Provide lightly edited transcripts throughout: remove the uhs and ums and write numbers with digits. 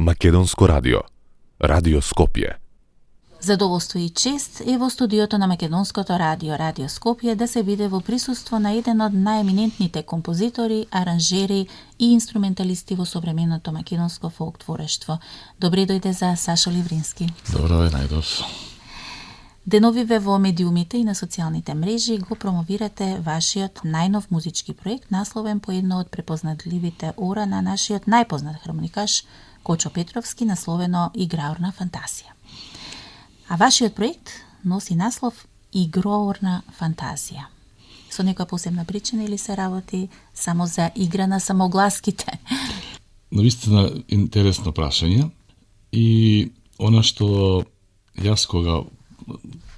Македонско радио. Радио Скопје. Задоволство и чест е во студиото на Македонското радио, Радио Скопје, да се биде во присуство на еден од најеминентните композитори, аранжери и инструменталисти во современото македонско фолк творештво. Добре дојде за Сашо Ливрински. Добро е, најдов. Деновиве во медиумите и на социјалните мрежи го промовирате вашиот најнов музички проект, насловен по едно од препознатливите ора на нашиот најпознат хармоникаш Кочо Петровски, насловено Играорна фантазија. А вашиот проект носи наслов Играорна фантазија. Со некоја посебна причина или се работи само за игра на самогласките? Навистина интересно прашање и она што јас кога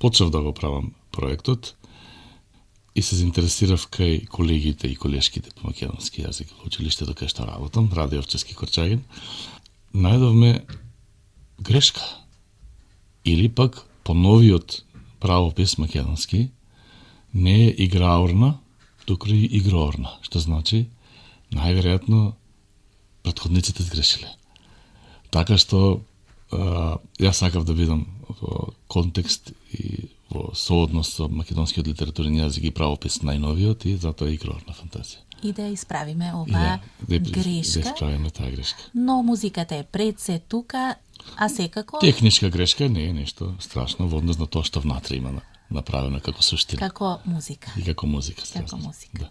почнав да го правам проектот и се заинтересирав кај колегите и колешките по македонски јазик во училиштето кај што работам, Раде Овчевски Корчагин, најдовме грешка. Или пак по новиот правопис македонски не е играорна, туку и играорна, што значи најверојатно претходниците сгрешиле. Така што јас сакав да видам во контекст и во соодност со македонскиот литературен јазик и правопис најновиот и затоа играорна фантазија. И да исправиме оваа грешка. Да исправиме таа грешка. Но музиката е пред се тука, а секако... Техничка грешка не е нешто страшно во однос на тоа што внатре има направено како суштина. Како музика. И како музика. Како музика. Да.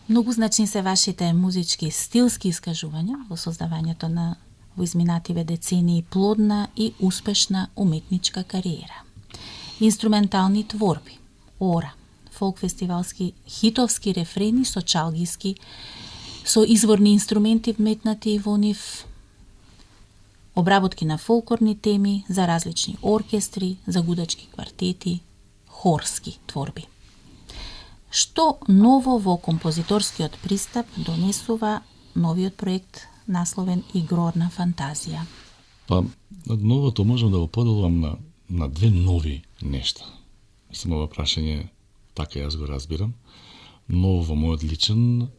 Многу значни се вашите музички стилски искажувања во создавањето на во изминативе децении плодна и успешна уметничка кариера. Инструментални творби, ора, фолк фестивалски хитовски рефрени со чалгиски, со изворни инструменти вметнати во нив, обработки на фолклорни теми за различни оркестри, за гудачки квартети, хорски творби. Што ново во композиторскиот пристап донесува новиот проект насловен Играорна фантазија? Па, новото можам да го поделувам на две нови нешта. Мислам, ова прашање, така јас го разбирам, ново во мојот личен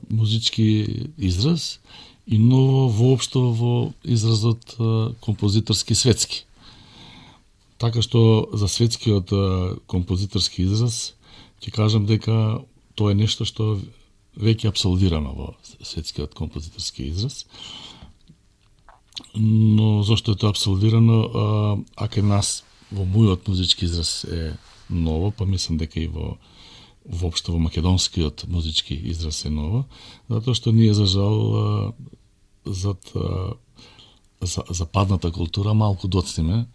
музички израз и ново воопшто во изразот композиторски светски. Така што за светскиот композиторски израз ќе кажам дека тоа е нешто што веќе абсолвирано во светскиот композиторски израз. Но зашто е тоа абсолвирано, а кај нас во мојот музички израз е ново, па мислам дека и воопшто во македонскиот музички израз е ново, затоа што ние за жал зад западната култура малку доцниме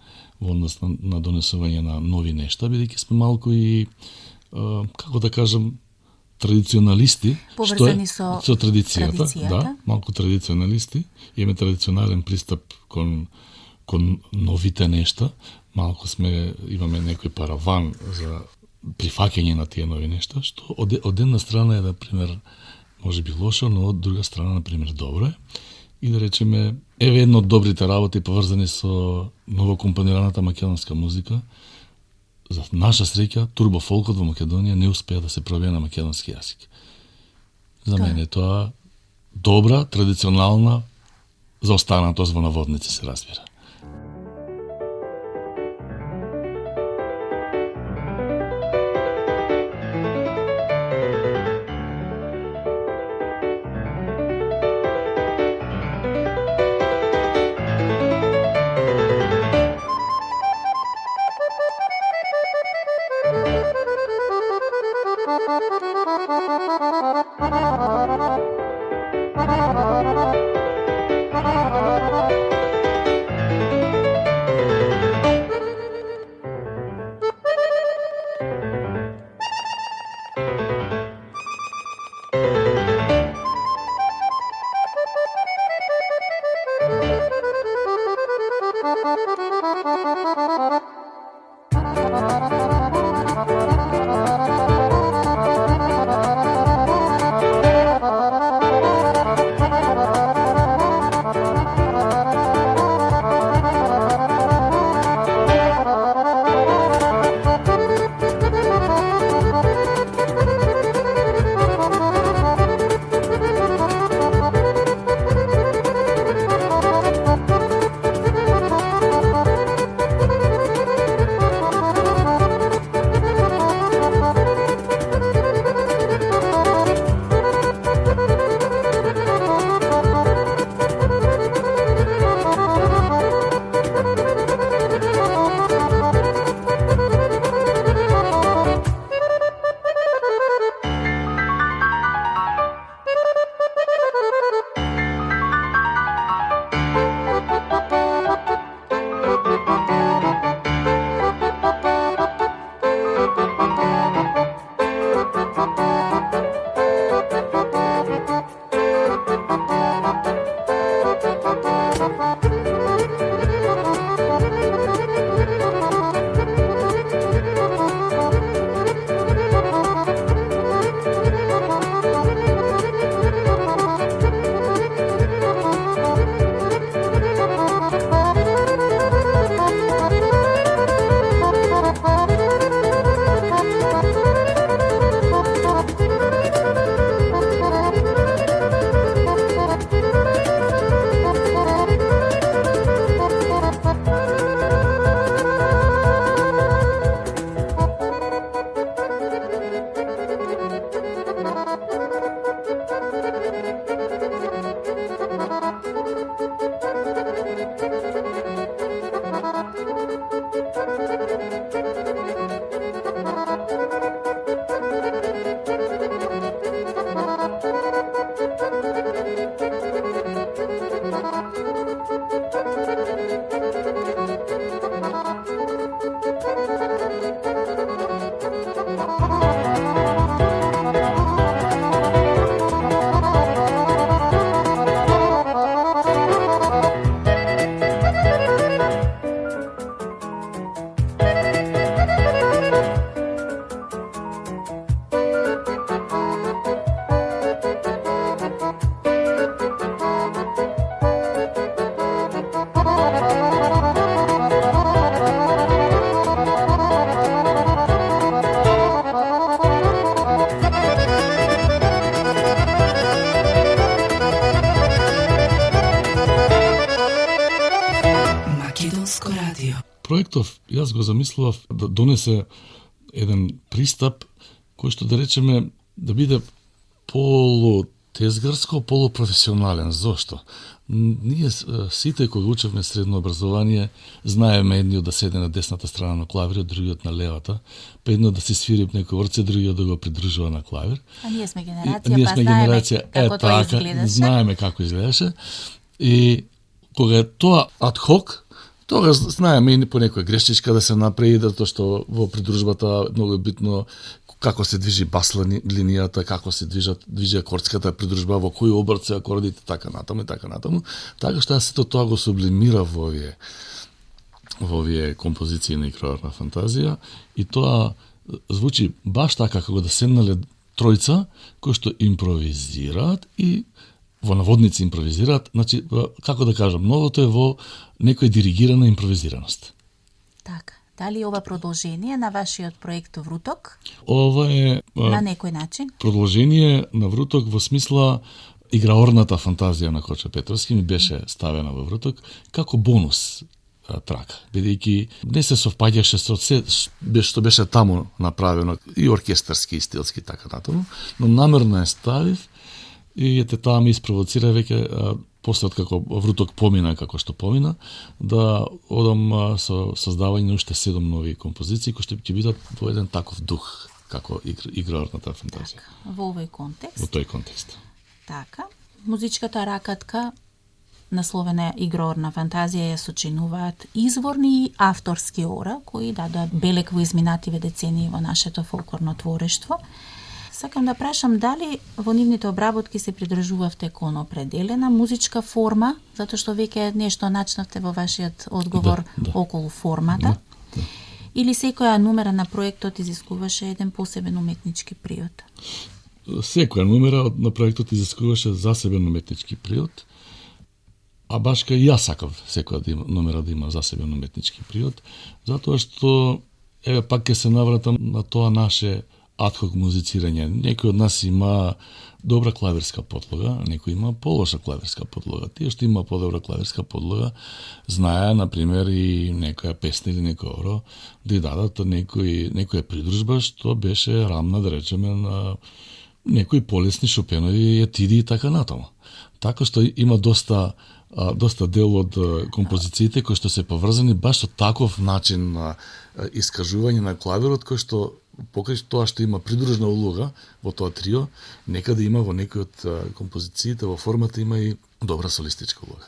во однос на донесување на нови нешта, бидејќи сме малку и како да кажам традиционалисти, поврзани со традицијата, да, малку традиционалисти, имаме традиционален пристап кон новите нешта, малку имаме некој параван за прифаќање на тие нови нешта, што од една страна е, например, може би лошо, но од друга страна, например, добро е. И да речеме, еве едно од добрите работи поврзани со новокомпонираната македонска музика. За наша среќа, турбофолкот во Македонија не успеа да се проведе на македонски јазик. За мене тоа добра, традиционална, за останатост во наводници се разбира. Проектов, јас го замислував да донесе еден пристап кој што да речеме да биде полутезгарско, полупрофесионален. Зошто? Ние сите кои учевме средно образование знаеме едниот да седе на десната страна на клавирот, другиот на левата, па едно да се свири некој орце, другиот да го придружува на клавир. А ние сме генерација, како тоа изгледаше. Знаеме како изгледаше. И кога е тоа ад хок, тогаш знаеме и по некоја грешчичка да се направи, затоа што во придружбата многу е битно како се движи бас линијата, како се движи акордската придружба, во кој обрт се акордите, така натаму и така натаму. Така што сето тоа го сублимира во овие композиции на Игрорна фантазија и тоа звучи баш така како да седнале тројца кои што импровизираат и во наводници импровизираат, значи, како да кажам, многото е во некоја диригирана импровизираност. Така. Дали ова продолжение на вашиот проект Вруток? Ова е на некој начин продолжение на Вруток во смисла играорната фантазија на Кочо Петровски ми беше ставена во Вруток како бонус трака, бидејќи не се совпаѓаше со се што беше таму направено и оркестарски и стилски така натаму, но намерно ја ставив и ете таа ме испровоцира веќе после како Вруток помина како што помина, да одам со создавање на уште 7 нови композиции кои ќе бидат во еден таков дух како играорната фантазија. Така, во овој контекст. Во тој контекст. Така, музичката ракатка насловена Играорна фантазија ја сочинуваат изворни и авторски ора кои дадоа белег во изминативе децении во нашето фолклорно творештво. Сакам да прашам дали во нивните обработки се придржувавте кон определена музичка форма, затоа што веќе нешто начнавте во вашиот одговор околу формата, или секоја нумера на проектот изискуваше еден посебен уметнички приод? Секоја нумера на проектот изискуваше засебен уметнички приод, а баш кај јас сакав секоја нумера да има засебен уметнички приод, затоа што еве пак ќе се навратам на тоа наше адхок музицирање. Некој од нас има добра клавирска подлога, некој има полоша клавирска подлога. Тие што има подобра клавирска подлога, знае, например, и некоја песна или некој оро, да ја дадат некоја придружба што беше рамна, да речеме, на некои полесни Шопенови етиди и така натаму. Така што има доста дел од композициите кои што се поврзани баш со таков начин на искажување на клавирот кој што покрај тоа што има придружна улога во тоа трио, некаде има во некои од композициите во формата има и добра солистичка улога.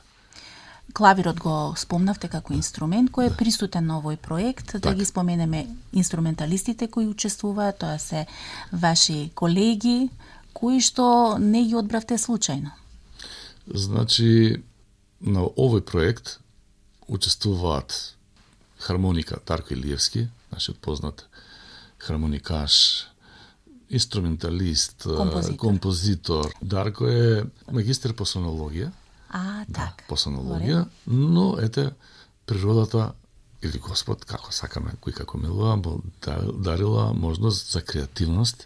Клавирот го спомнавте како инструмент кој е присутен на овој проект, да ги споменеме инструменталистите кои учествуваат, тоа се ваши колеги кои што не ги одбравте случајно. Значи, на овој проект учествуваат хармоника Дарко Илиевски, нашиот познат хармоникаш, инструменталист, композитор. Дарко е магистер по сонологија. Так. По сонологија, но ете природата или Господ, како сакаме, кој како милува, му дарила можност за креативност.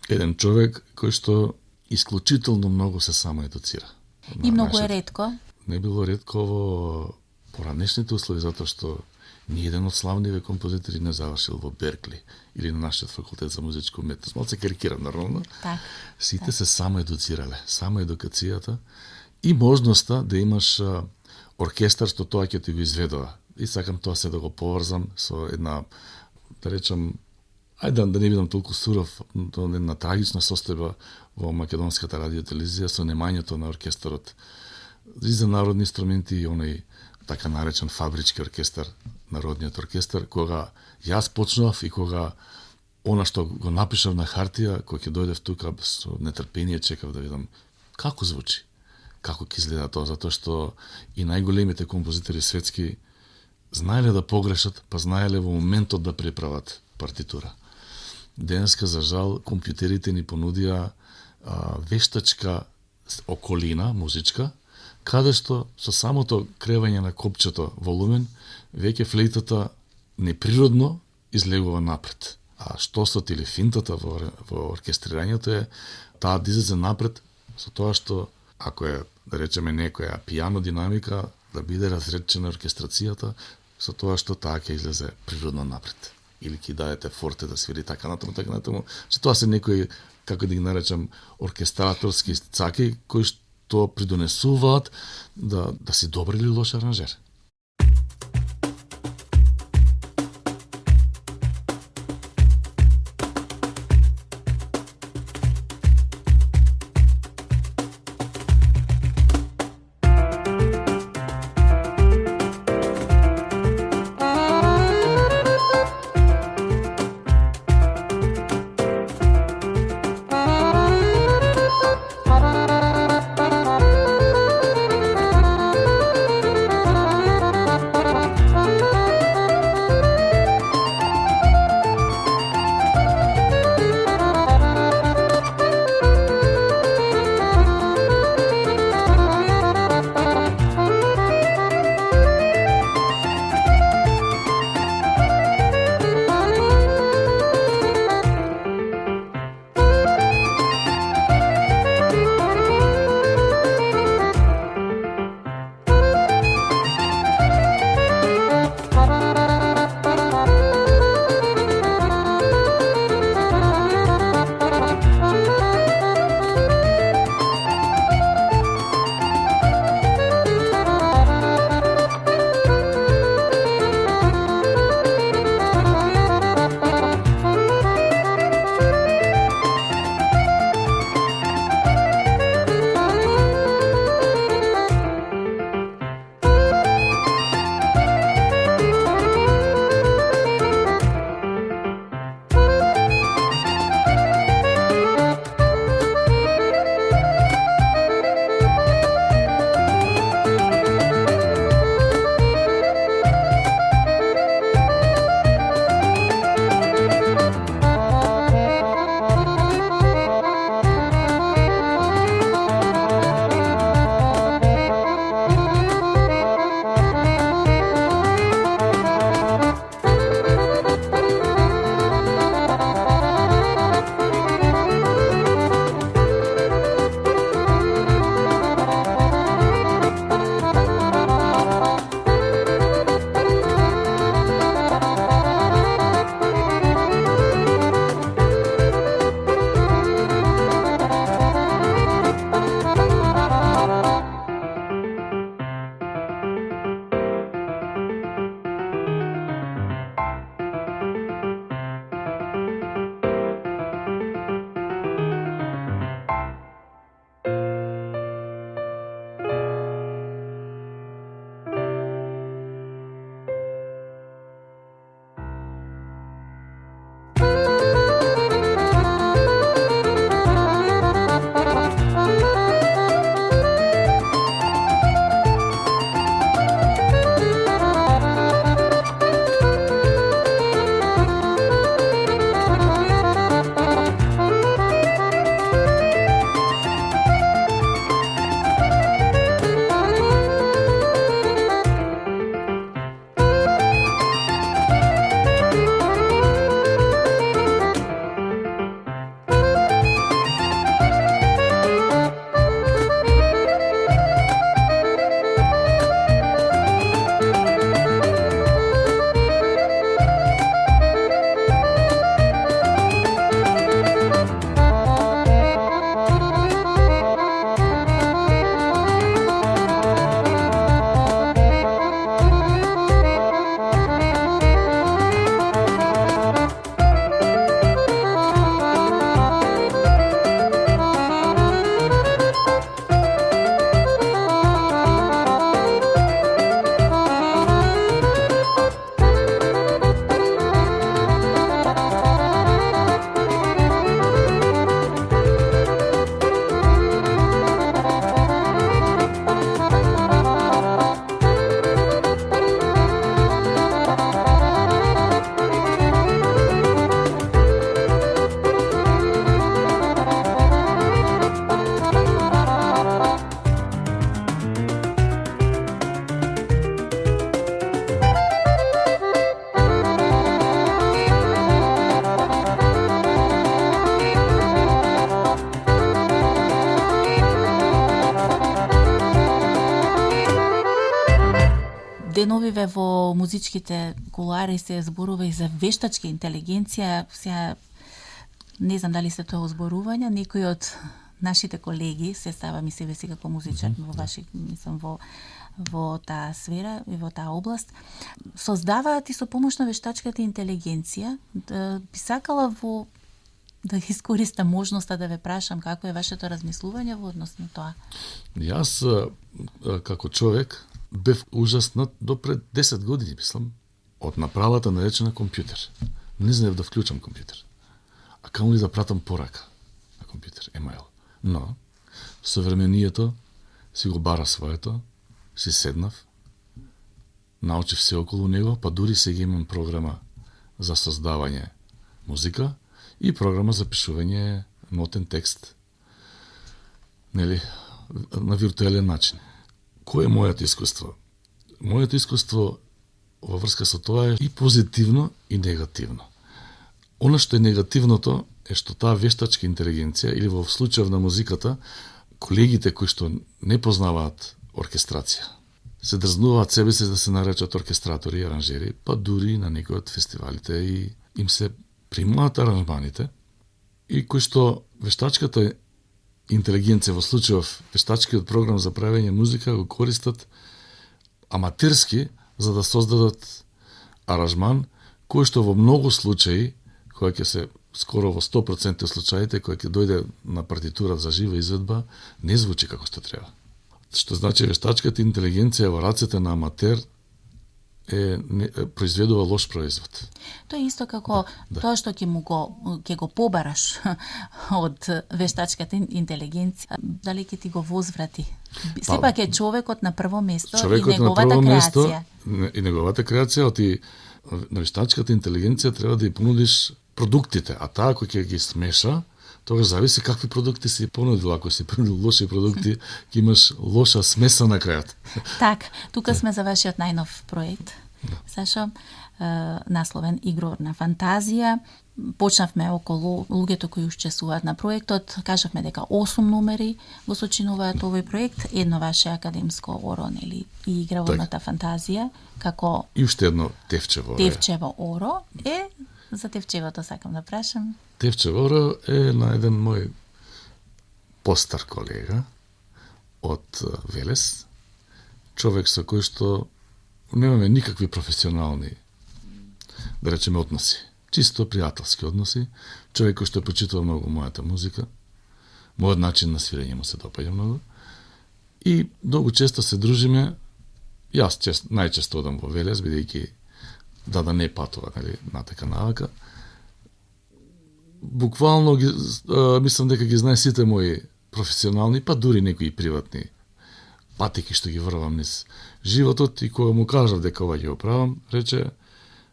Еден човек кој што исклучително многу се самоедуцира. И многу е ретко. Не било ретко во поранешните услови, затоа што ни еден од славниве композитори не завршил во Беркли или на нашиот факултет за музичка уметност. Малце карикирам, нормално. Так. Сите се самоедуцирале. Самоедукацијата и можноста да имаш оркестар што тоа ќе ти го изведува. И сакам тоа се да го поврзам со една, да речам, да не бидам толку суров, една трагична состојба во македонската радиотелевизија со немањето на оркестарот и за народни инструменти и оној така наречен фабрички оркестар, народниот оркестар, кога јас почнав и кога она што го напишав на хартија, кога ќе дојдев тука со нетрпение чекав да видам како звучи, како ќе изгледа тоа, затоа што и најголемите композитори светски знаеле да погрешат, па знаеле во моментот да преправат партитура. Денеска, за жал, компјутерите ни понудија вештачка околина, музичка, каде што со самото кревање на копчето волумен, веќе флейтата неприродно излегува напред. А штосот или финтата во оркестрирањето е таа да излезе напред со тоа што, ако е, да речеме, некоја пијано динамика, да биде разречена оркестрацијата со тоа што таа ќе излезе природно напред. Или ќе дадете форте да свири така натаму, че тоа се некои, како да ги наречам, оркестраторски цаки кои што придонесуваат да си добар или лош аранжер. деновиве во музичките кулуари се зборува и за вештачка интелигенција. Сега не знам дали се тоа зборување, некои од нашите колеги, се ставам и себе си како музичар во ваши, мислам, во таа сфера и во таа област, создаваат и со помош на вештачката интелигенција. Би сакала да искористам можноста да ве прашам како е вашето размислување во однос на тоа. Јас, како човек, бев ужаснат до пред 10 години, мислам, од направата наречена компјутер. Не знаев да вклучам компјутер. А камо ли да пратам порака на компјутер, емаил. Но, современието си го бара своето, си седнав, научив се околу него, па дури сега имам програма за создавање музика и програма за пишување нотен текст, нели, на виртуелен начин. Кој е моето искуство? Моето искуство во врска со тоа е и позитивно и негативно. Она што е негативното е што таа вештачка интелигенција или во случајов на музиката, колегите кои што не познаваат оркестрација, се дрзнуваат себе се да се наречат оркестратори и аранжери, па дури на некои од фестивалите и им се примаат аранжманите и кои што вештачката интелигенција во случајов вештачкиот програм за правење музика го користат аматерски за да создадат аранжман кој што во многу случаи, кој ќе се скоро во 100% случаите, кој ќе дојде на партитура за жива изведба, не звучи како што треба. Што значи вештачката интелигенција во рацете на аматер произведува лош производ. Тоа е исто како тоа што ќе го побараш од вештачката интелигенција, дали ќе ти го возврати. Сепак е човекот на прво место и неговата креација. И неговата креација, на вештачката интелигенција треба да ја понудиш продуктите, а таа кој ќе ги смеша, тогаш зависи какви продукти си понудил. Ако си понудил лоши продукти, ќе имаш лоша смеса на крајот. Так, тука сме за вашиот најнов проект, Сашо, насловен Игрорна фантазија. Почнавме околу луѓето кои учествуваат на проектот, кажавме дека 8 номери го сочинуваат овој проект, едно ваше академско оро, нели, и Игрорната фантазија, како и уште едно Тевчево. Тевчево оро е, за Тевчевото сакам да прашам. Тевчево оро е на еден мој постар колега од Велес, човек со кој што немаме никакви професионални, да речеме, односи. Чисто пријателски односи, човек кој што почитува многу мојата музика, мојот начин на свирење му се допаѓа многу, и многу често се дружиме. Јас најчесто одам во Велес, бидејќи да не патува, нели, натака навака. Буквално мислам дека ги знае сите мои професионални, па дури некои приватни патеки што ги врвам низ животот, и кога му кажав дека ова ќе го правам, рече,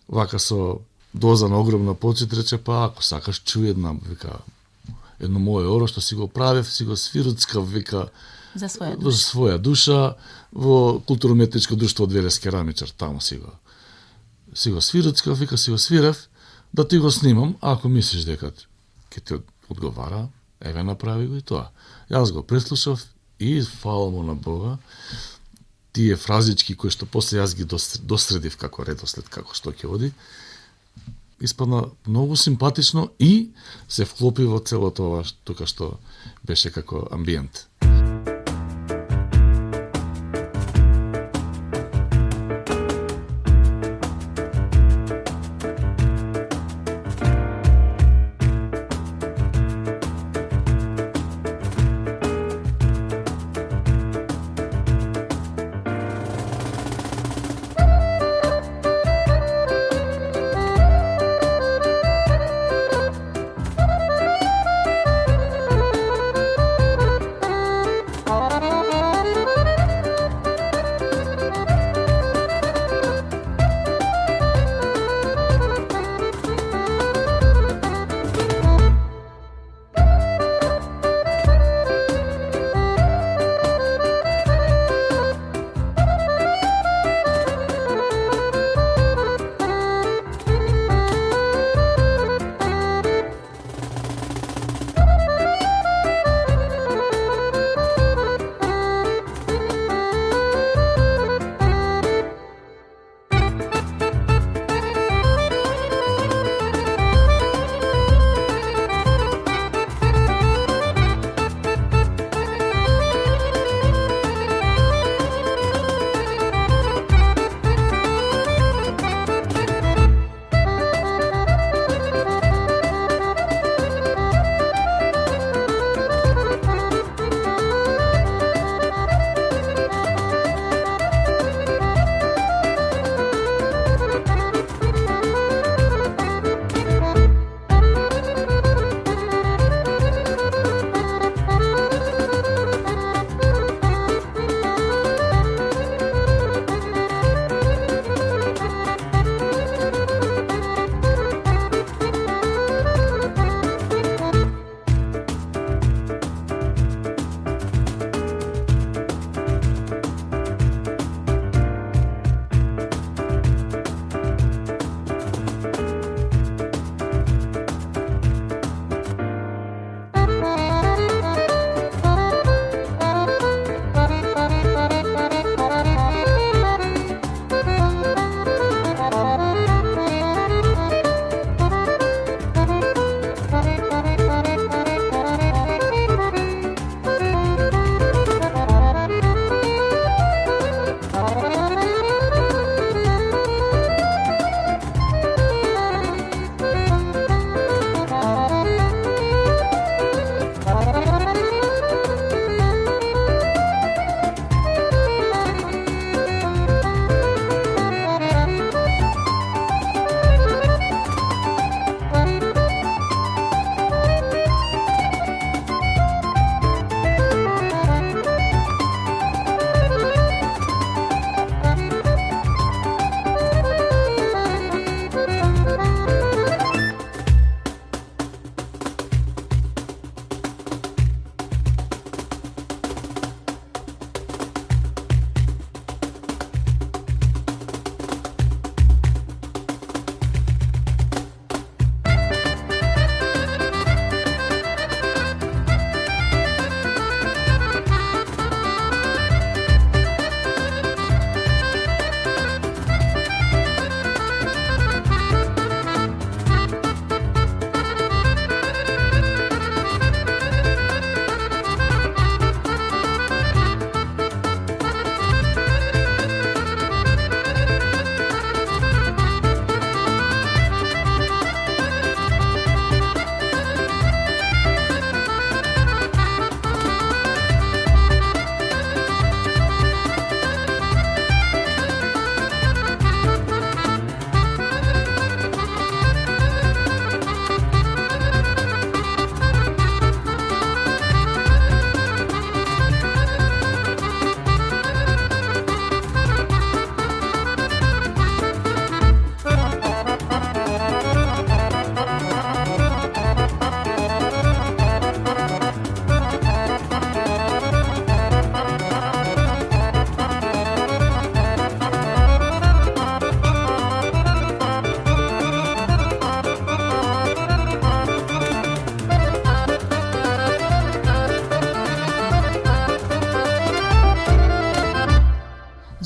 вака со доза на огромна почит, рече, па ако сакаш чуј едно мое оро што си го правев, си го свируцкав, вика, за своја душа, во културно-уметничко друштво од Велес керамичар, таму си го свируцкав, вика, си го свирев, да ти го снимам, ако мислиш дека ќе ти одговара, еве направи го и тоа. Јас го преслушав и фала му на Бога, тие фразички кои што после јас ги досредив како редослед, како што ќе оди, испадна многу симпатично и се вклопи во целото ова тука што беше како амбиент.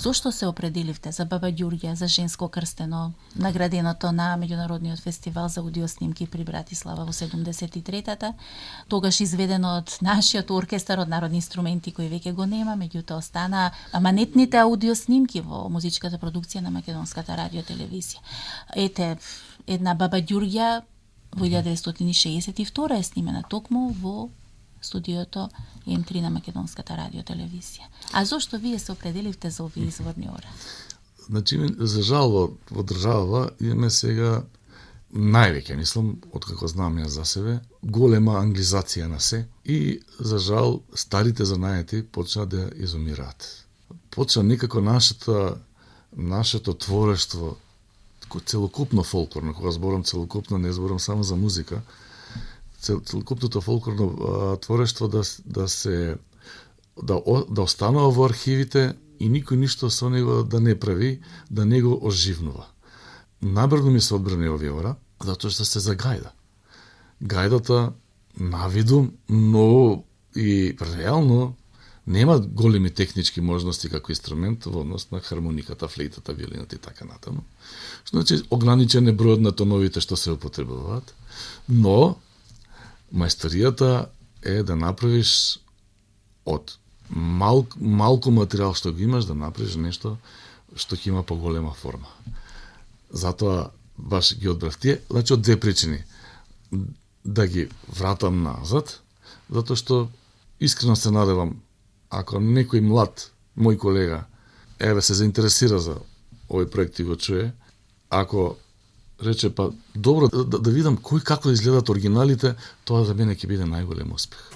Зошто се определивте за Баба Ѓурѓа, за Женско крстено, награденото на меѓународниот фестивал за аудиоснимки при Братислава во 73-та, тогаш изведено од нашиот оркестар, од народни инструменти кои веќе го нема, меѓутоа остана аманетните аудиоснимки во музичката продукција на македонската радиотелевизија. Ете, една Баба Ѓурѓа во 1962 е снимена токму во студиото М3 на македонската радиотелевизија. А зошто вие се определивте за овие изворни ора? Значи, за жал во држава имаме сега највеќе, мислам, откако знам ја за себе, голема англизација на се и за жал старите занаети почна да изумираат. Почна некако нашето творештво, целокупно фолклорно, кога зборам целокупно, не зборам само за музика, целокупното фолклорно творештво да останува во архивите и никој ништо со него да не прави, да не го оживнува. Набрзо ми се одбрани овие ора, затоа што се загајда. Гајдата навидум, но и реално нема големи технички можности како инструмент во однос на хармониката, флейтата, виолината и така натаму. Значи, ограничен е бројот на тоновите што се употребуваат, но мајсторијата е да направиш од малку материјал што го имаш, да направиш нешто што ќе има поголема форма. Затоа баш ги одбрав тие, значи од две причини. Да ги вратам назад, затоа што искрено се надевам, ако некој млад, мој колега, се заинтересира за овој проект и го чуе, ако рече, па добро, да видам кој како изгледат оригиналите, тоа за мене ќе биде најголем успех.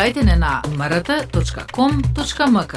Слушајте не на mrt.com.mk.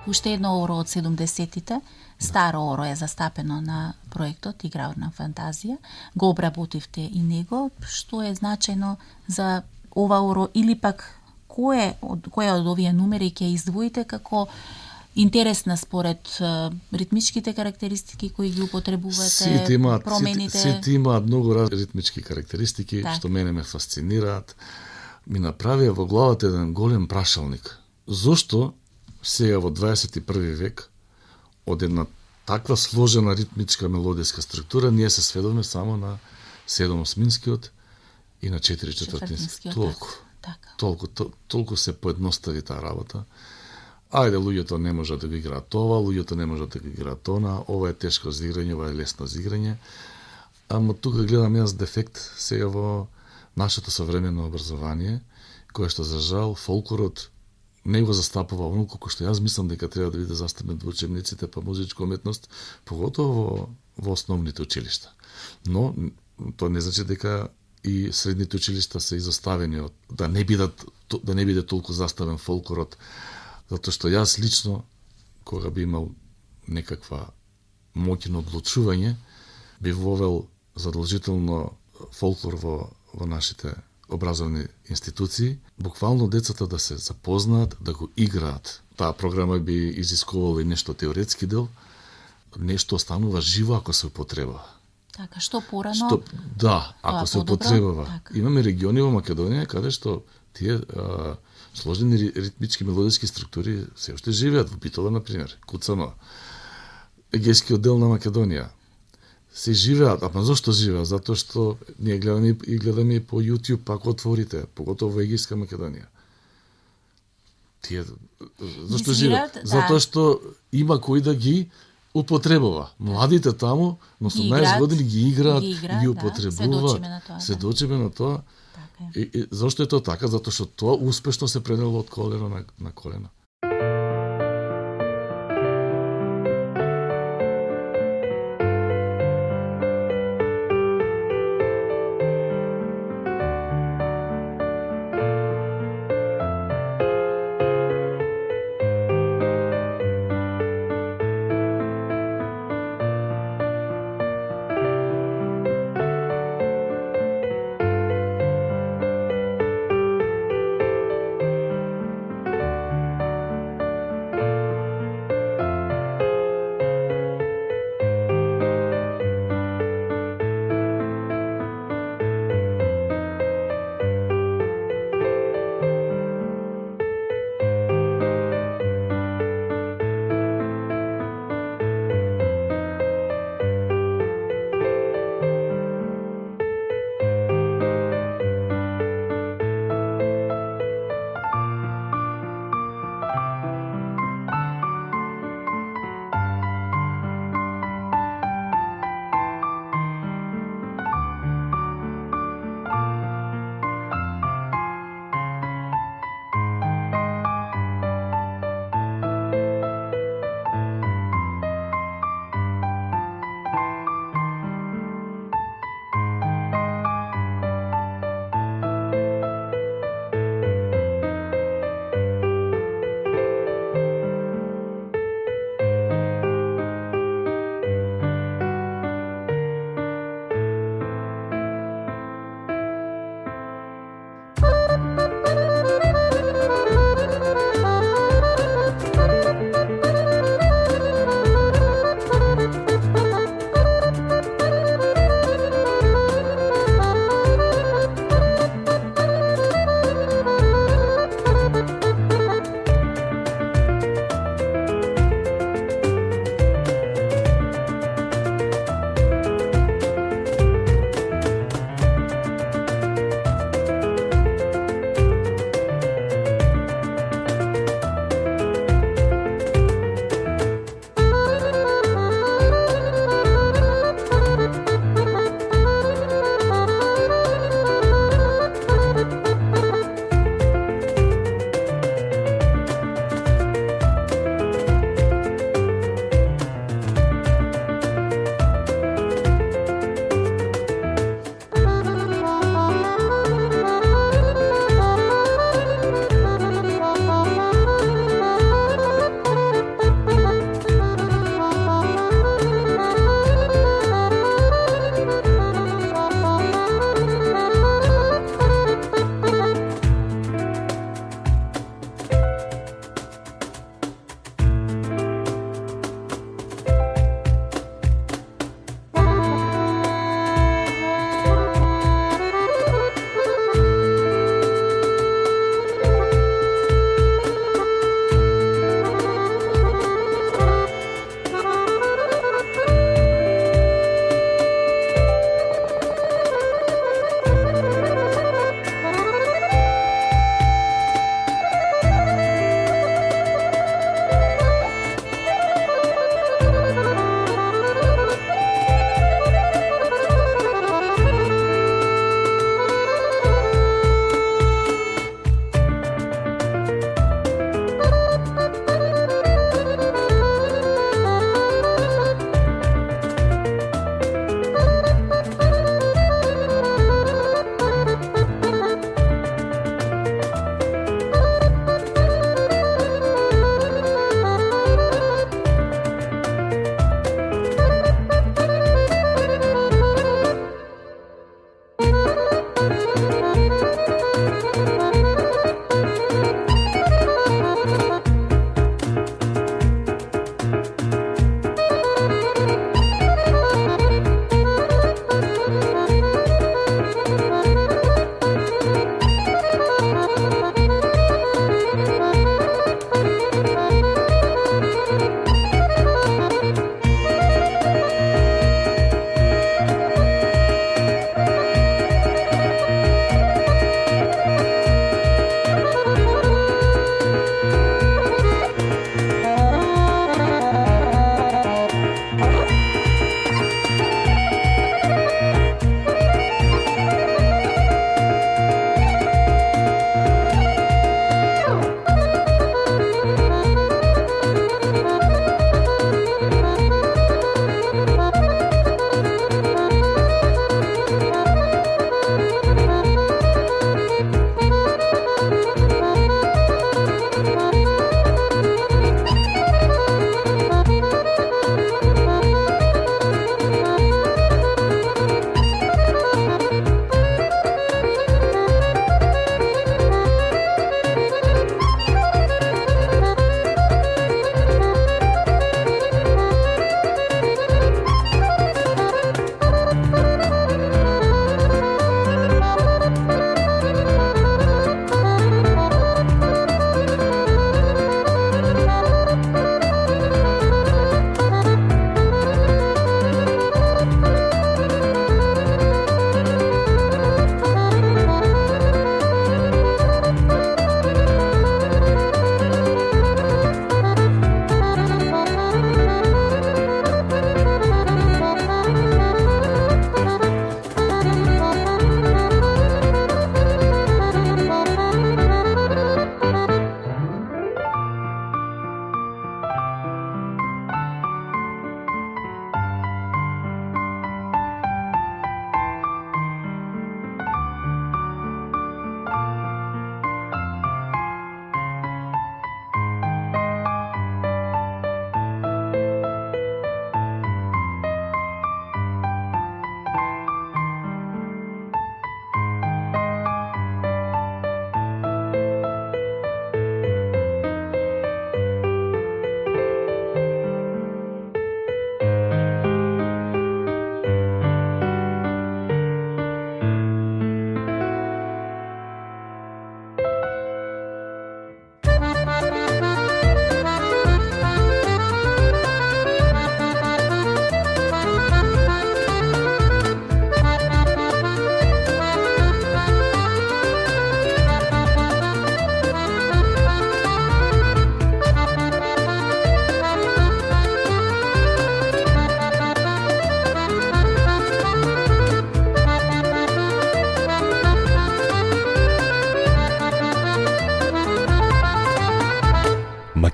Уште едно оро од 70-тите, старо оро е застапено на проектот Игра на фантазија. Го обработивте и него. Што е значајно за ова оро или пак која од овие numери ќе издвоите како интересна според ритмичките карактеристики кои ги употребувате, промените? Сите имаат многу различни ритмички карактеристики, Так. што мене ме фасцинираат. Ми направија во главата еден голем прашалник. Зошто сега во 21 век од една таква сложена ритмичка мелодиска структура ние се сведовме само на 7/8 и на 4/4. Толку се поедностави таа работа. Ајде, луѓето не можат да го играат ова, луѓето не можат да го играат она, ова е тешко за играње, ова е лесно за играње. Ама тука гледам јас дефект сега во нашето современо образование, кое што за жал фолклорот не го застапува оноку колку што јас мислам дека треба да биде застапен во учебниците по музичка уметност, поготово во основните училишта. Но тоа не значи дека и средните училишта се изоставени од да не биде толку заставен фолклорот, затоа што јас лично кога би имал некаква моќно одлучување, би вовел задолжително фолклор во нашите образовни институции, буквално децата да се запознаат, да го играат. Таа програма би изискувала и нешто теоретски дел, нешто останува живо ако се употребува. Така, што порано? Ако се употребува. Имаме региони во Македонија каде што тие сложени ритмички мелодиски структури се уште живеат, во Битола, например, Куцано, Егејскиот дел на Македонија. Се живеат, ама зошто живеат? Затоа што ние гледаме и по YouTube, ако отворите, поготово во Егејска Македонија. Тие зошто живеат? Да. Затоа што има кој да ги употребува. Младите таму, на 18 години ги играат, ги употребуваат. Сведочиме на тоа. И зошто е тоа така? Затоа што тоа успешно се пренело од колено на колено.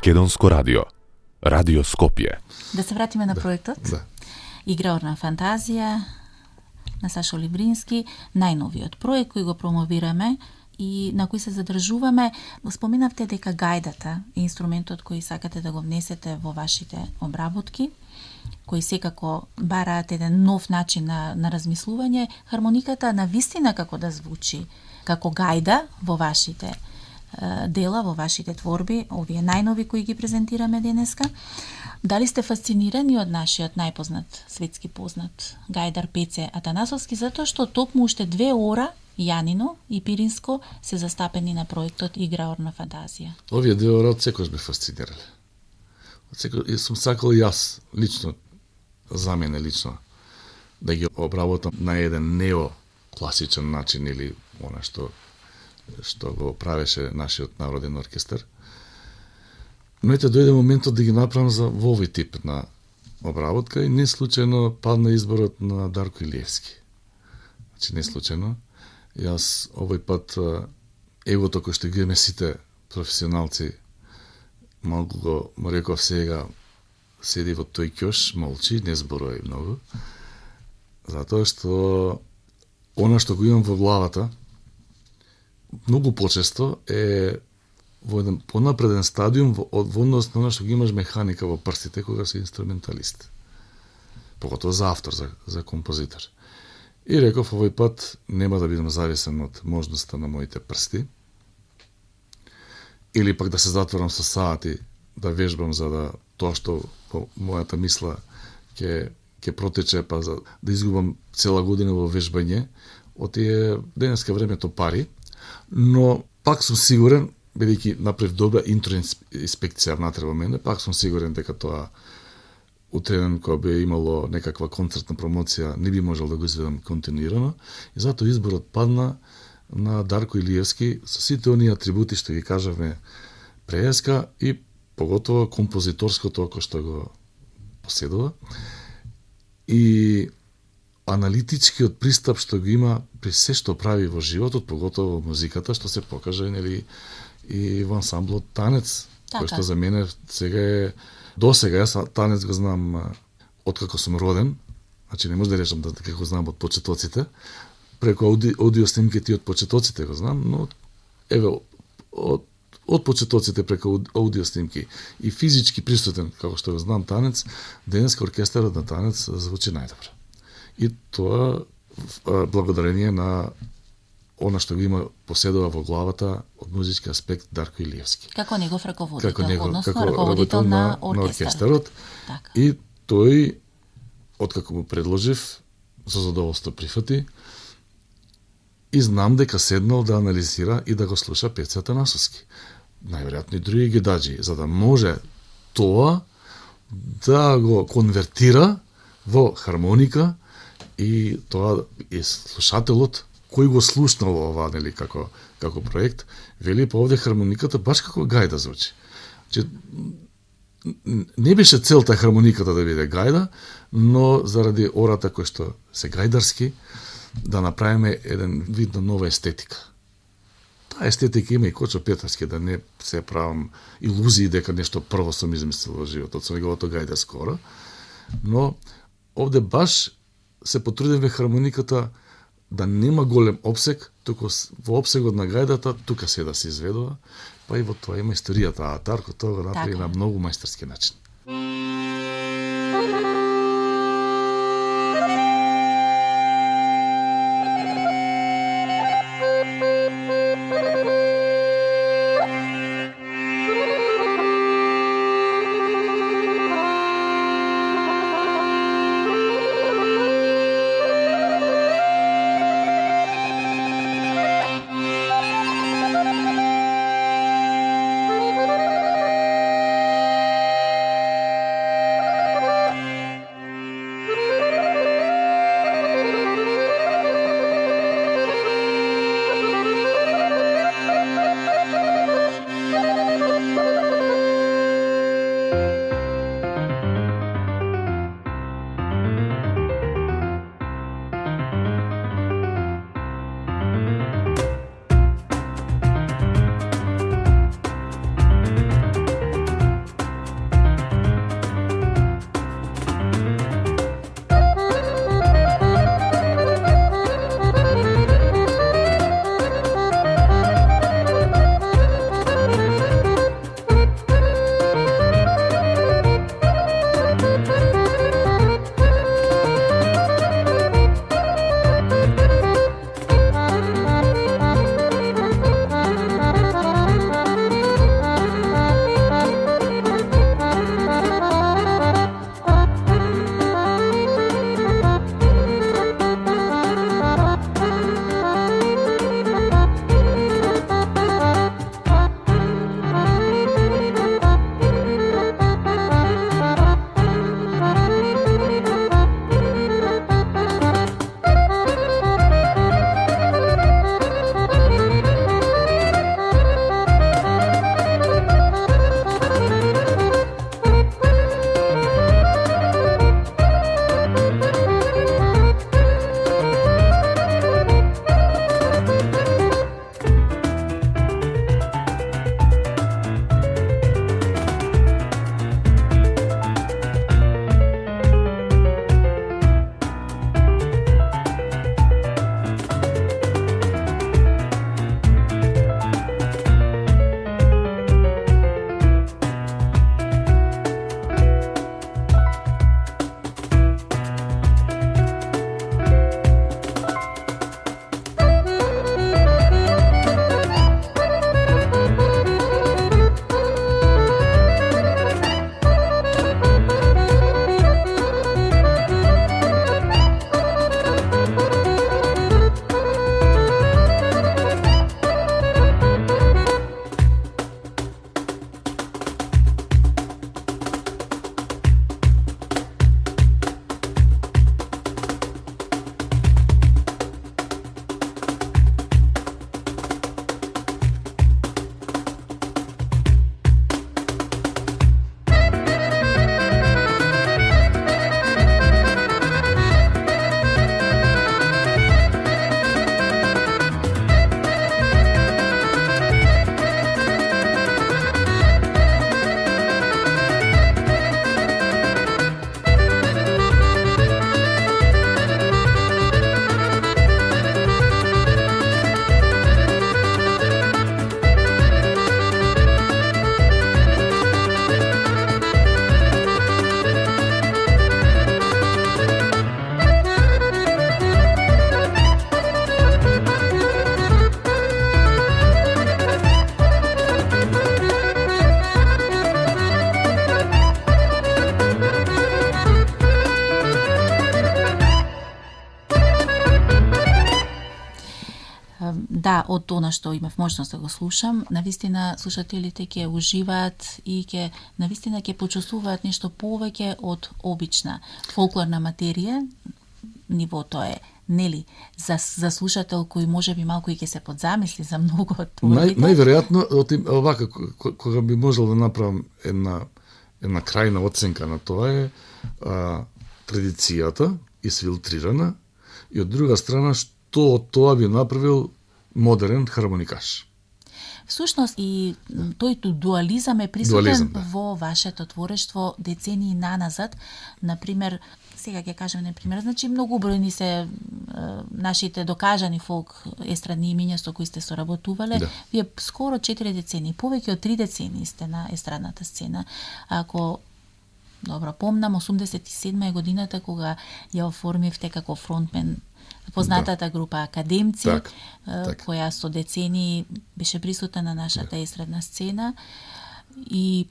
Македонско радио. Радио Скопје. Да се вратиме на проектот. Да. Играорна фантазија на Сашо Либрински, најновиот проект кој го промовираме и на кој се задржуваме. Споменавте дека гајдата е инструментот кој сакате да го внесете во вашите обработки, кои секако бараат еден нов начин на размислување. Хармониката на вистина како да звучи како гајда во вашите дела, во вашите творби, овие најнови кои ги презентираме денеска. Дали сте фасцинирани од нашиот најпознат, светски познат гајдар Пеце Атанасовски, затоа што токму уште 2 ора Јанино и Пиринско се застапени на проектот Играорна фантазија? Овие 2 ора од секојаш ме фасцинирале. И сум сакал јас, лично, за мене лично, да ги обработам на еден неокласичен начин или она што го правеше нашиот народен оркестар. Но ете дојде моментот да ги направам во овој тип на обработка и не случајно падна изборот на Дарко Илиевски. Значи не случајно. Јас овој пат егото кој што ги имаме сите професионалци малку го реков сега седи во тој ќош, молчи, не зборувај многу. Затоа што она што го имам во главата многу почесто е во еден понапреден стадиум во однос на она што ги имаш механика во прстите кога си инструменталист. Поготово за автор, за композитор. И реков, овој пат нема да бидам зависен од можноста на моите прсти, или пак да се затворам со саати, да вежбам за да тоа што по мојата мисла ќе протече, па за да изгубам цела година во вежбање, отие денеска времето пари, но пак сум сигурен, бидејќи направив добра интроинспекција внатре во мене, пак сум сигурен дека тоа утреден кога би имало некаква концертна промоција, не би можел да го изведам континуирано, и затоа изборот падна на Дарко Илиевски со сите оние атрибути што ги кажавме преска и поготово композиторското кој што го поседува и аналитичкиот пристап што го има при се што прави во животот, поготово во музиката, што се покаже нели и во ансамблот Танец, кој што за мене сега е досега, јас Танец го знам откако сум роден, значи не може да речам дека го знам од почетоците, преку аудио снимките од почетоците го знам, но еве од почетоците преку аудио снимки и физички присутен, како што го знам Танец, денеска оркестарот на Танец звучи најдобро. И тоа благодарение на она што го има поседува во главата од музички аспект Дарко Илиевски. Како негов раководител, како раководител на оркестарот. Така. И тој, откако му предложив, со задоволство прифати, и знам дека седнал да анализира и да го слуша Пеца Атанасовски. Најверојатно и други гедаджи, за да може тоа да го конвертира во хармоника и тоа е слушателот кој го слушнал ова, нели, како проект, вели па овде хармониката баш како гајда звучи. Че, не беше целта хармониката да биде гајда, но заради ората кој што се гајдарски, да направиме еден вид на нова естетика. Таа естетика има и Кочо Петарски, да не се правам илузии дека нешто прво сум измислил во животот, со неговото гајдарско ора, но овде баш се потрудивме хармониката да нема голем обсег, туку во обсегот на гајдата, тука се да се изведува, па и во тоа има историјата, а Дарко тоа го направи на многу мајсторски начин. Да, од она што имав можност да го слушам, навистина слушателите ќе уживаат и навистина ќе почувствуваат нешто повеќе од обична фолклорна материја. Нивото е, нели, за слушател кој можеби малку и ќе се подзамисли за многу од творбите. Најверојатно, овака, кога би можел да направам една крајна оценка на тоа е традицијата исфилтрирана и од друга страна што од тоа би направил модерен хармоникаш. Всушност и тој дуализам е присутен во вашето творештво децении наназад. Например, сега ќе кажем например, значи многу бројни се нашите докажани фолк естрадни имиња со кои сте соработувале. Да. Вие скоро 4 децении, повеќе од 3 децении сте на естрадната сцена. Ако добро помнам, 87 е годината кога ја оформивте како фронтмен познатата група Академци, која со децении беше присутна на нашата естрадна сцена. И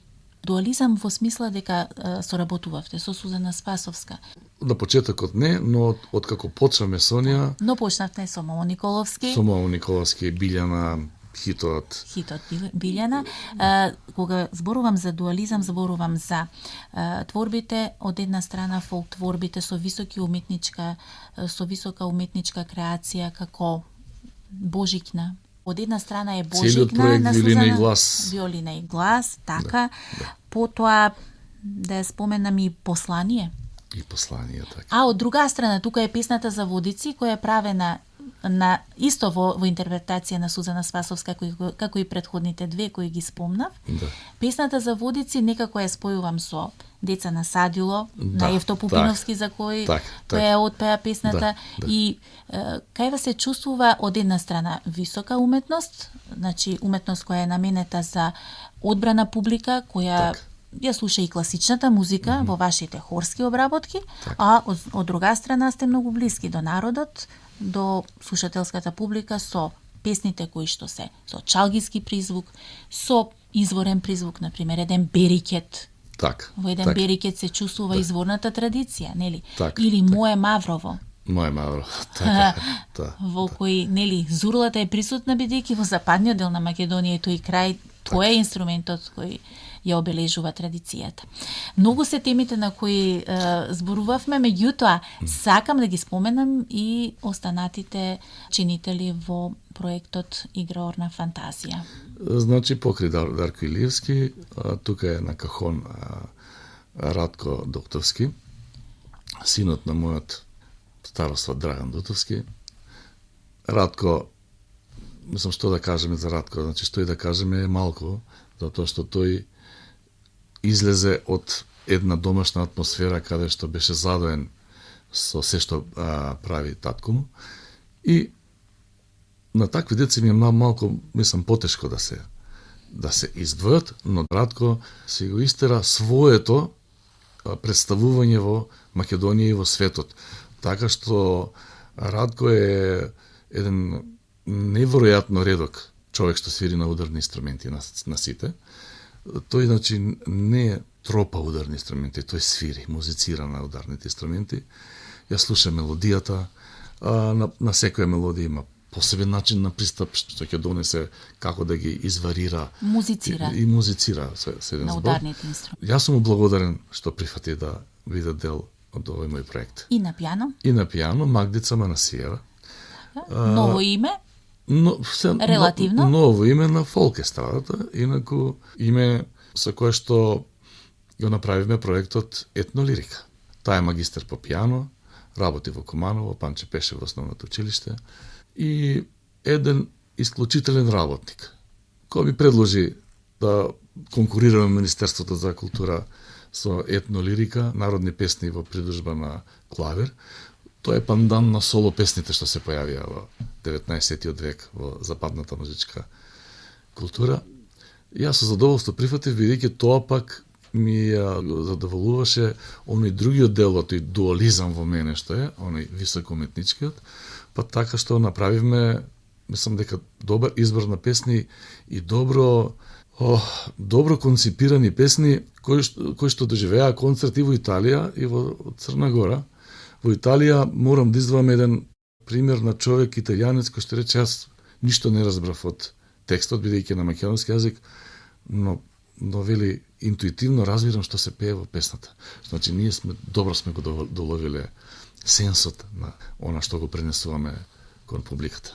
дуализам во смисла дека соработувавте со Сузана Спасовска. На почетокот не, но од како почнаме со неа... Но почнавте со Мамо Николовски. Со Мамо Николовски, Билјана, хитот Билјана. Кога зборувам за дуализам, зборувам за творбите, од една страна фолк творбите со висока уметничка креација како Божикна. Од една страна е Божикна на Сузана, Виолина и глас, така. Потоа да ја споменам и Послание. И Послание, така. А од друга страна тука е песната за Водици која е правена на исто во интерпретација на Сузана Спасовска како и претходните две кои ги спомнав. Да. Песната за Водици некако ја спојувам со Деца на Садило, на Евто Пупиновски за кој ја отпеа песната и кај вас се чувствува од една страна висока уметност, значи уметност која е наменета за одбрана публика, која ја слуша и класичната музика во вашите хорски обработки, а од друга страна сте многу блиски до народот, до слушателската публика со песните кои што се со чалгиски призвук, со изворен призвук, например, еден берикет. Во еден берикет се чувствува изворната традиција, нели? Или Мое Маврово. Мое Маврово, така. Во кој, нели, зурлата е присутна бидејќи во западниот дел на Македонија тој крај, тој е инструментот кој ја обележува традицијата. Многу се темите на кои зборувавме, меѓутоа сакам да ги споменам и останатите чинители во проектот Играорна фантазија. Значи, покри Дарко Илиевски, тука е на кахон Радко Доктовски, синот на мојот старостват Драган Дотовски. Радко, мислам што да кажеме за Радко, значи што и да кажеме е малку, затоа што тој излезе од една домашна атмосфера каде што беше задоен со се што прави татко му и на такви деца ми е малку, мислам, потешко да се издвојат, но Радко си го истера своето представување во Македонија и во светот. Така што Радко е еден неверојатно редок човек што свири на ударни инструменти на сите. Тој, значи, не тропа ударни инструменти, тој свири, музицира на ударните инструменти. Ја слуша мелодијата, на секоја мелодија има посебен начин на пристап, што ќе донесе како да ги изварира. Музицира. И музицира со еден збор. На ударните инструменти. Јас сум му благодарен што прифати да биде дел од овој мој проект. И на пијано? И на пијано, Магдица Манасиева. Ново име? Релативно? Ново име на фолк естрадата, инаку име со кое што го направивме проектот Етнолирика. Таа е магистер по пијано, работи во Куманово, Панче Пеше во основното училиште и еден исклучителен работник, кој ми предложи да конкурираме Министерството за култура со Етнолирика, народни песни во придружба на клавир. Тоа е пандан на соло песните што се појавија во 19-тиот век во западната музичка култура. Јас со задоволство прифатив, бидејќи тоа пак ми задоволуваше оној другиот дел од тој дуализам во мене што е, оној високоуметничкиот, па така што направивме, мислам дека добар избор на песни и добро конципирани песни кои што доживеа концерти во Италија и во Црна Гора. Во Италија морам да издвоам еден пример на човек италијанец кој што рече, јас ништо не разбрав од текстот, бидејќи на македонски јазик, но вели интуитивно разбирам што се пее во песната. Значи ние добро сме го доловиле сенсот на она што го пренесуваме кон публиката.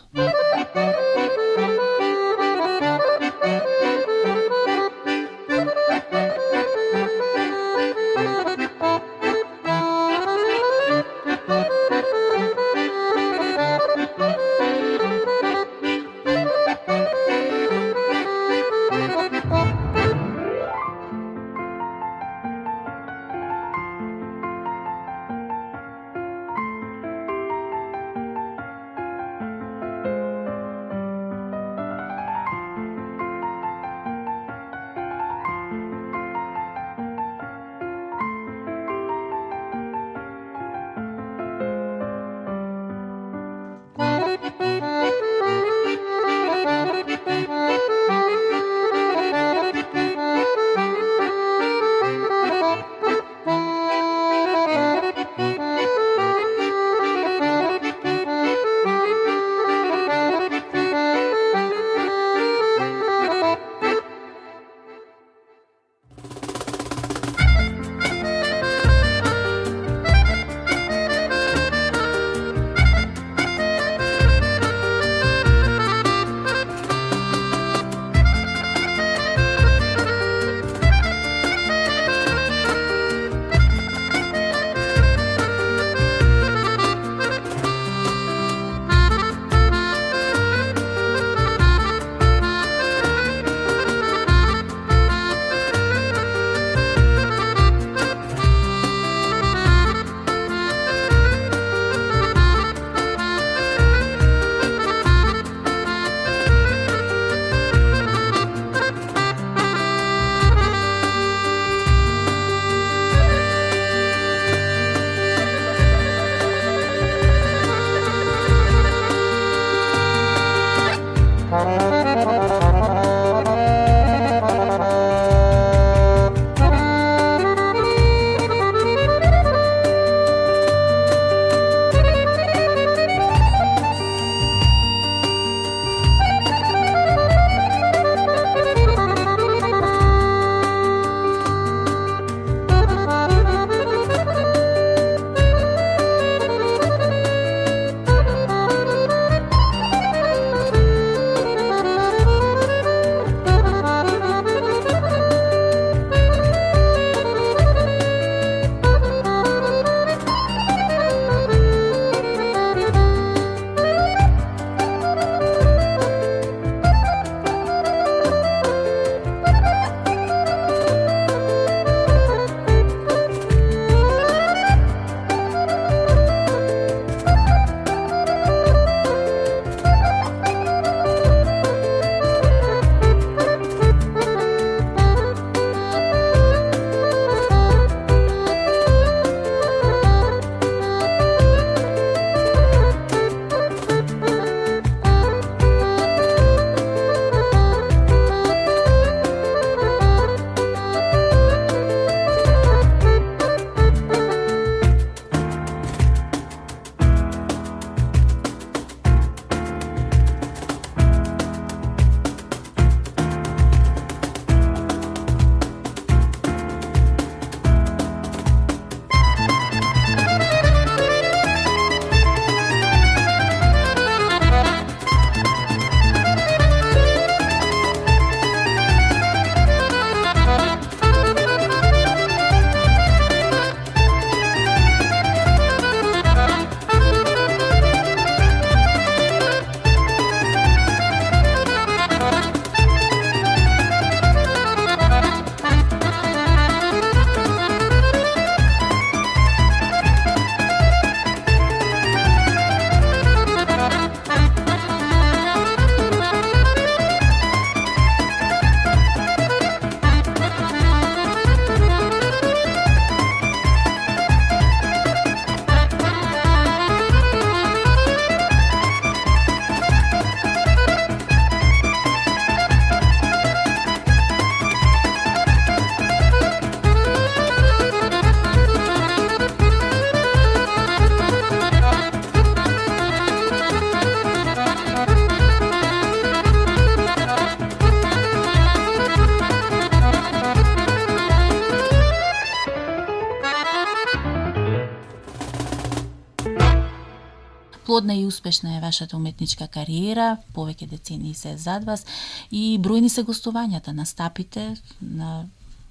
плодна и успешна е вашата уметничка кариера, повеќе децении се зад вас и бројни се гостувањата на стапите, на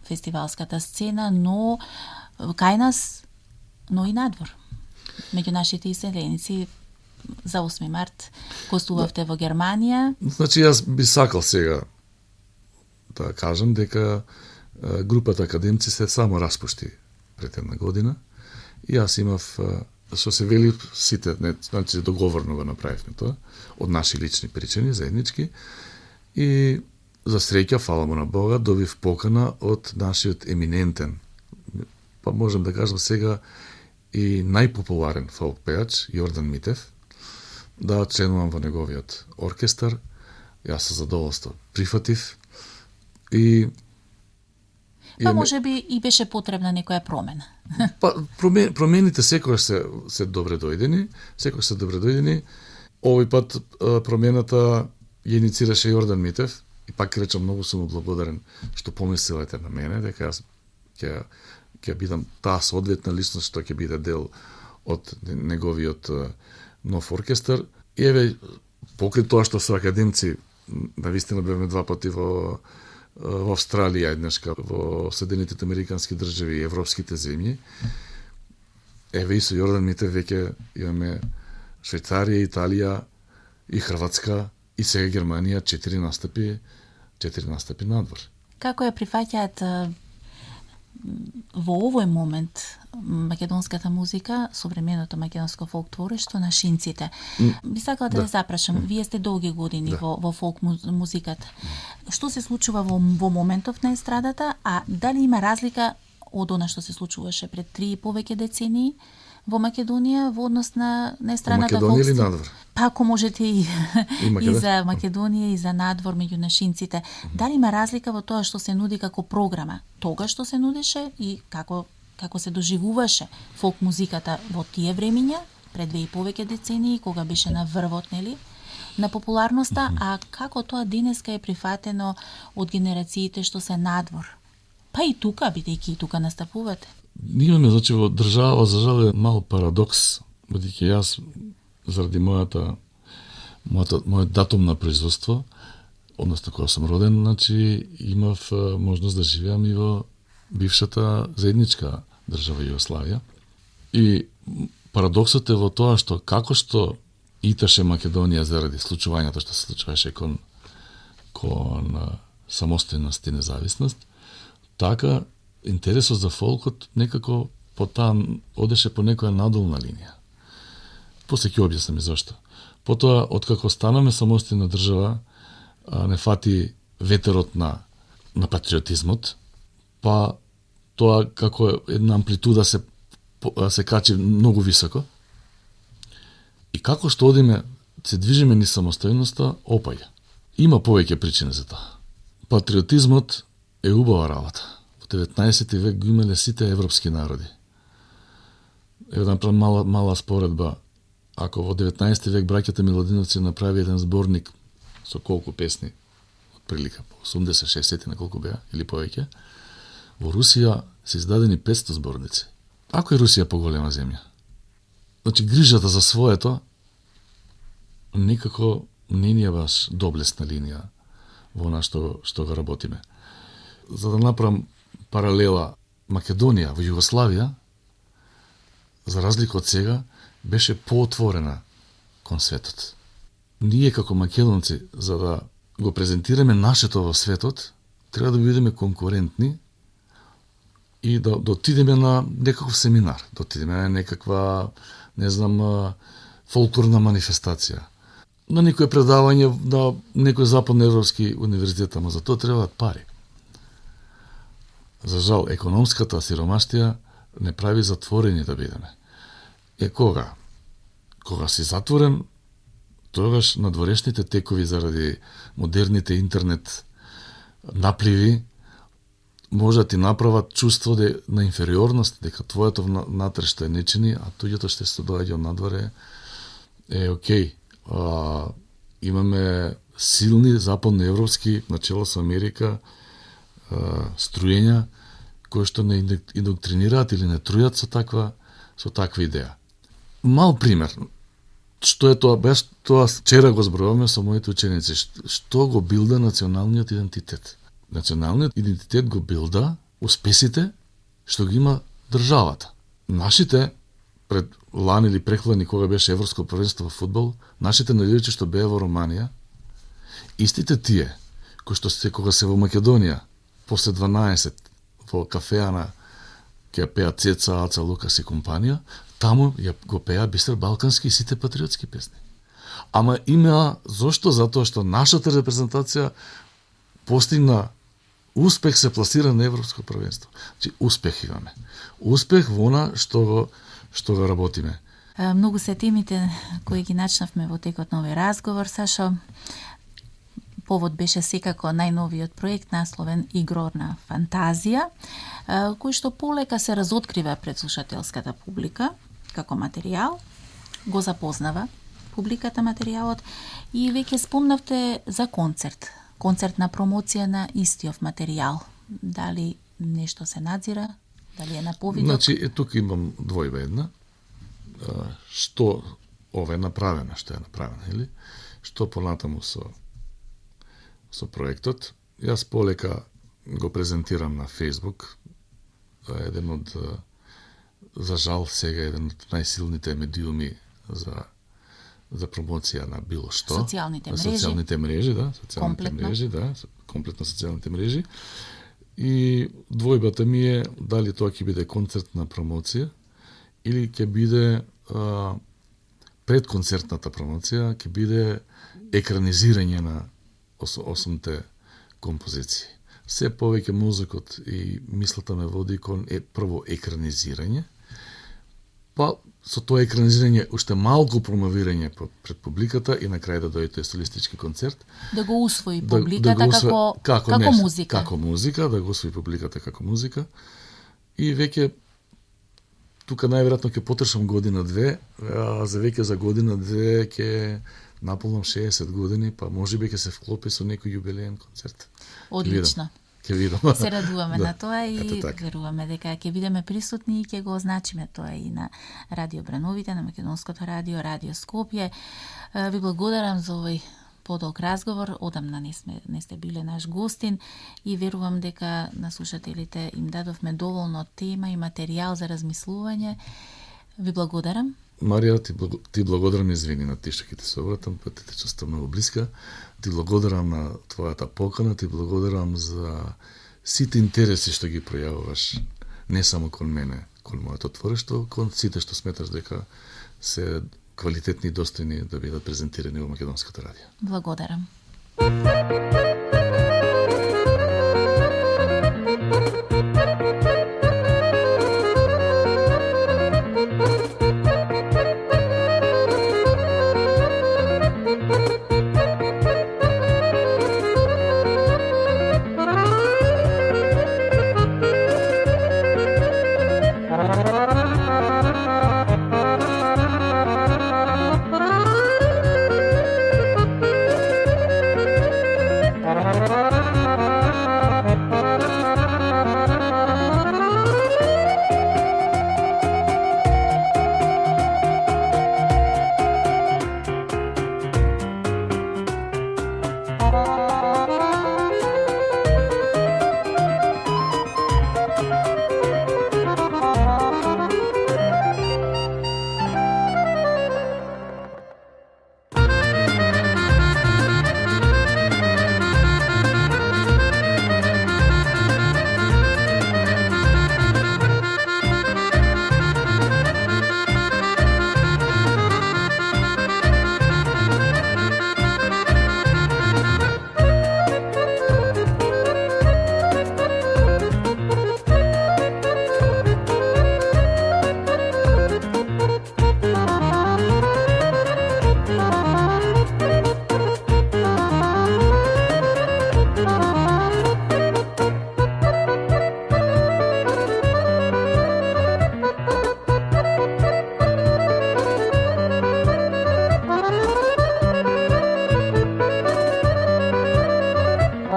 фестивалската сцена, но кај нас, но и надвор. Меѓу нашите иселеници за 8 март гостувавте во Германија. Значи, јас би сакал сега да кажам дека групата академци се само распушти пред една година и јас имав, што се вели сите, значи договорно го направивме тоа, од наши лични причини, заеднички, и за среќа, фала му на Бога, добив покана од нашиот еминентен, па можем да кажам сега и најпопуларен фолк пејач, Јордан Митев, да членувам во неговиот оркестар. Јас со задоволство прифатив и Па може би и беше потребна некоја промена. Па промените секогаш се добре дојдени, Овој пат промената ја иницираше Јордан Митев и пак речам многу сум благодарен што помислилете на мене дека јас ќе бидам таа соодветна личност што ќе биде дел од неговиот нов оркестар. И еве, покрај тоа што се академци, навистина бевме 2 пати во Австралија, еднашка во Соединетите Американски држави и европските земји. Еве и со Јордан Митев веќе имаме Швајцарија, Италија и Хрватска и сега Германија 4 настапи надвор. Како ја прифаќаат во овој момент македонската музика, современото македонско фолк творештво на шинците? Би сакала да запрашам, вие сте долги години во фолк музиката. Што се случува во моментов на естрадата, а дали има разлика од она што се случуваше пред 3 и повеќе децении во Македонија во однос на естрадната фолк? Македонија или надвор? Па ако можете и за Македонија и за надвор меѓу нашинците. Дали има разлика во тоа што се нуди како програма, тога што се нудеше и како се доживуваше фолк музиката во тие времиња, пред 2 и повеќе децении, кога беше на врвот, нели, на популарноста, а како тоа денеска е прифатено од генерациите што се надвор? Па и тука, бидејќи и тука настапувате. Ние имаме, значи, во држава, за жал, е мал парадокс, бидејќи јас, заради мојот датум на производство, односно кога сум роден, значи, имав можност да живеам и во бившата заедничка држава Југославија. И парадоксот е во тоа што како што иташе Македонија заради случувањето што се случуваше кон самостојност и независност, така интересот за фолкот некако одеше по некоја надолна линија. После ќе објаснам и зашто. Потоа, откако станаме самостојна држава, не фати ветерот на патриотизмот, па тоа како една амплитуда се качи многу високо. И како што одиме, се движиме низ самостојноста, опаѓа. Има повеќе причини за тоа. Патриотизмот е убава работа. Во 19 век го имале сите европски народи. Една мала споредба. Ако во 19 век браќата Миладиновци направи еден зборник со колку песни, отприлика 80-60 на колку беа или повеќе, во Русија се издадени 500 зборници. Ако е Русија поголема земја, значи грижата за своето никако не ни е баш доблесна линија во она што го работиме. За да направам паралела, Македонија во Југославија, за разлика од сега, беше поотворена кон светот. Ние како македонци, за да го презентираме нашето во светот, треба да бидеме конкурентни и да отидеме на некаков семинар, да отидеме на некаква, не знам, фолклорна манифестација, на некој предавање на некој западноевропски универзитет, ама за тоа требаат пари. За жал, економската сиромаштија не прави затворени да бидеме. Кога си затворен, тогаш надворешните текови заради модерните интернет напливи може да ти направат чувство на инфериорност, дека твоето натрешто е нечини, а туѓето што се доаѓа од надворе е окей. Имаме силни западноевропски, начело со Америка, струјења кои што не индоктринираат или не трујат со таква идеја. Мал пример. што е тоа? Беш тоа вчера го зборуваме со моите ученици. Што го билда националниот идентитет? Националниот идентитет го билда успесите што ги има државата. Нашите пред лани или преклани кога беше европско првенство во фудбал, нашите најдовичи што беа во Романија, истите тие кои што се кога се во Македонија после 12 во кафеана ќе пеа Цеца, Аца, Лукас и компанија, таму ја го пеа Бистер Балкански и сите патриотски песни. Ама имаа зошто? Затоа што нашата репрезентација постигна успех, се пласира на европско првенство. Значи успех имаме. Успех во она што го работиме. Многу се темите кои ги начнавме во текот на овој разговор, Сашо. Повод беше секако најновиот проект насловен Игрорна фантазија, кој што полека се разоткрива пред слушателската публика како материјал, го запознава публиката материјалот и веќе спомнавте за концертна промоција на истиот материјал. Дали нешто се надзира? Дали е на повидок? Значи, тука имам двојба една. Што ова е направено, што е направено, или? Што понатаму со проектот. Јас полека го презентирам на Facebook. Еден од, за жал сега, еден од најсилните медиуми за промоција на било што. Социјалните мрежи, да. Комплетно социјалните мрежи. И двојбата ми е дали тоа ќе биде концертна промоција или ќе биде предконцертната промоција, ќе биде екранизирање на осумте композиции. Се повеќе музикот и мислата ме води кон прво екранизирање, па со тоа екранизирање уште малку промовирање пред публиката и на крај да дојде солистички концерт. Да го усвои публиката како музика. Како музика, да го усвои публиката како музика. И веќе тука најверојатно ќе потрошам година-две, а за година-две ќе наполнам 60 години, па можеби ќе се вклопи со некој јубилеен концерт. Одлично. Ќе видам. Се радуваме на тоа и веруваме дека ќе бидеме присутни и ќе го означиме тоа и на Радио Брановите, на Македонското радио, Радио Скопје. Ви благодарам за овој подолг разговор. Одамна не сте биле наш гостин и верувам дека на слушателите им дадовме доволно тема и материјал за размислување. Ви благодарам. Марија, ти благодарам, извини на ти што ќе ти се обратам, па ти чувствувам многу блиска. Ти благодарам на твојата покана, ти благодарам за сите интереси што ги пројавуваш, не само кон мене, кон моето творештво, кон сите што сметаш дека се квалитетни и достојни да бидат презентирани во Македонското радио. Благодарам.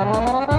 Thank you.